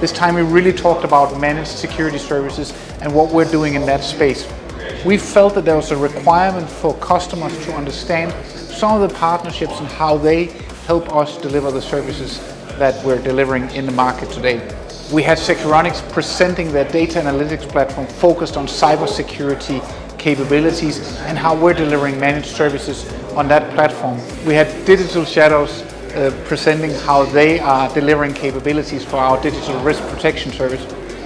This time we really talked about managed security services and what we're doing in that space. We felt that there was a requirement for customers to understand some of the partnerships and how they help us deliver the services that we're delivering in the market today. We had Securonix presenting their data analytics platform focused on cybersecurity capabilities and how we're delivering managed services on that platform. We had Digital Shadows presenting how they are delivering capabilities for our digital risk protection service.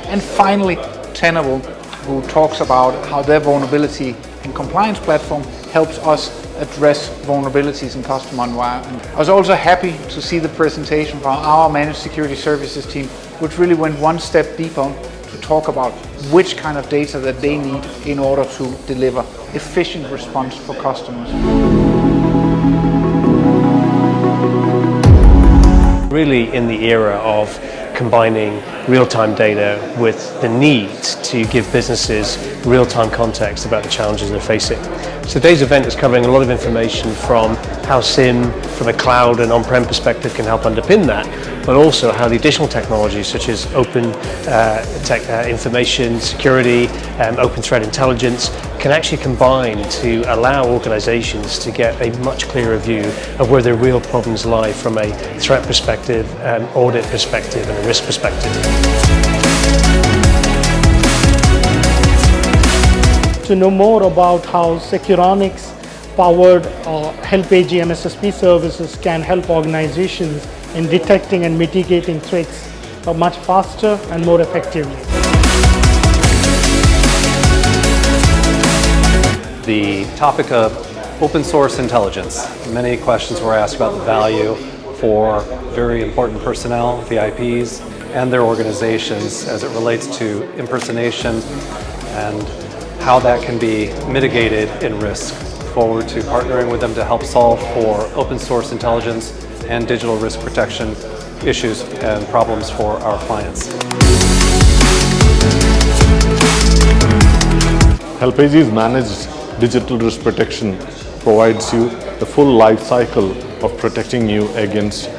And finally, Tenable, who talks about how their vulnerability and compliance platform helps us address vulnerabilities in customer environment. I was also happy to see the presentation from our managed security services team, which really went one step deeper to talk about which kind of data that they need in order to deliver efficient response for customers. Really in the era of combining real-time data with the need to give businesses real-time context about the challenges they're facing. So today's event is covering a lot of information from how SIM, from a cloud and on-prem perspective, can help underpin that, but also how the additional technologies such as open information security, open threat intelligence can actually combine to allow organizations to get a much clearer view of where their real problems lie from a threat perspective, audit perspective and a risk perspective. To know more about how Securonix powered Help AG MSSP services can help organizations in detecting and mitigating threats much faster and more effectively. The topic of open source intelligence. Many questions were asked about the value for very important personnel, VIPs, and their organizations as it relates to impersonation and how that can be mitigated in risk. Forward to partnering with them to help solve for open source intelligence and digital risk protection issues and problems for our clients. Help AG's managed digital risk protection provides you the full life cycle of protecting you against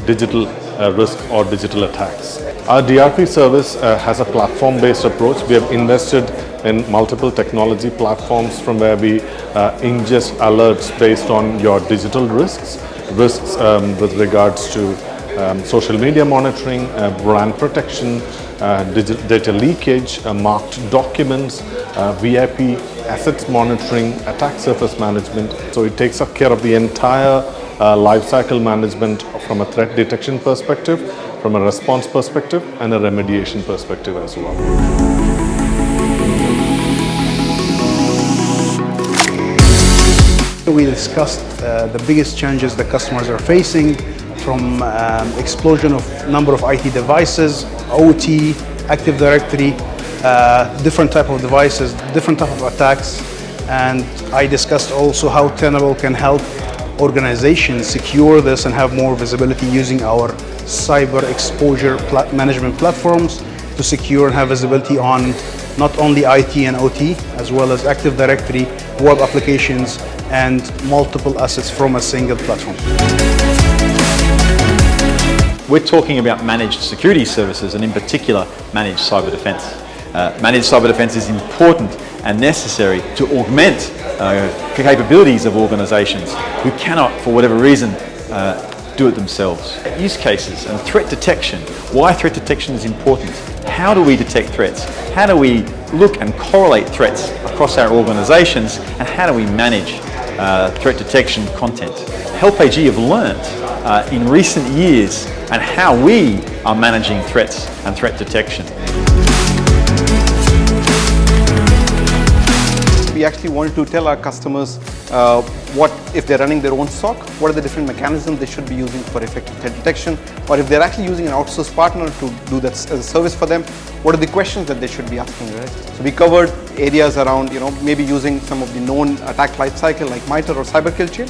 digital risk or digital attacks. Our DRP service has a platform-based approach. We have invested in multiple technology platforms from where we ingest alerts based on your digital risks with regards to social media monitoring, brand protection, data leakage, marked documents, VIP assets monitoring, attack surface management. So it takes care of the entire lifecycle management from a threat detection perspective, from a response perspective, and a remediation perspective as well. We discussed the biggest challenges the customers are facing, from explosion of number of IT devices, OT, Active Directory, different type of devices, different type of attacks. And I discussed also how Tenable can help organizations secure this and have more visibility using our cyber exposure management platforms to secure and have visibility on not only IT and OT, as well as Active Directory, web applications, and multiple assets from a single platform. We're talking about managed security services and in particular managed cyber defense. Managed cyber defense is important and necessary to augment capabilities of organizations who cannot, for whatever reason, do it themselves. Use cases and threat detection. Why threat detection is important. How do we detect threats? How do we look and correlate threats across our organizations? And how do we manage threat detection content? Help AG have learned in recent years and how we are managing threats and threat detection. We actually wanted to tell our customers what if they're running their own SOC, what are the different mechanisms they should be using for effective threat detection, or if they're actually using an outsourced partner to do that as a service for them, what are the questions that they should be asking, right? So we covered areas around, maybe using some of the known attack lifecycle like MITRE or cyber kill chain,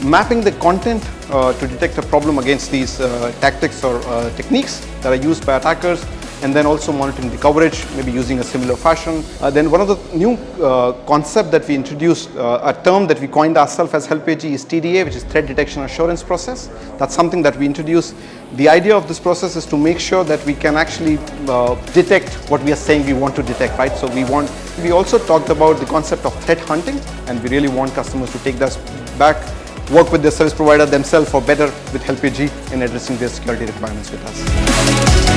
mapping the content to detect a problem against these tactics or techniques that are used by attackers, and then also monitoring the coverage, maybe using a similar fashion. Then one of the new concept that we introduced, a term that we coined ourselves as HelpAG is TDA, which is Threat Detection Assurance Process. That's something that we introduced. The idea of this process is to make sure that we can actually detect what we are saying we want to detect, right? So we also talked about the concept of threat hunting, and we really want customers to take this back, work with their service provider themselves for better with HelpAG in addressing their security requirements with us.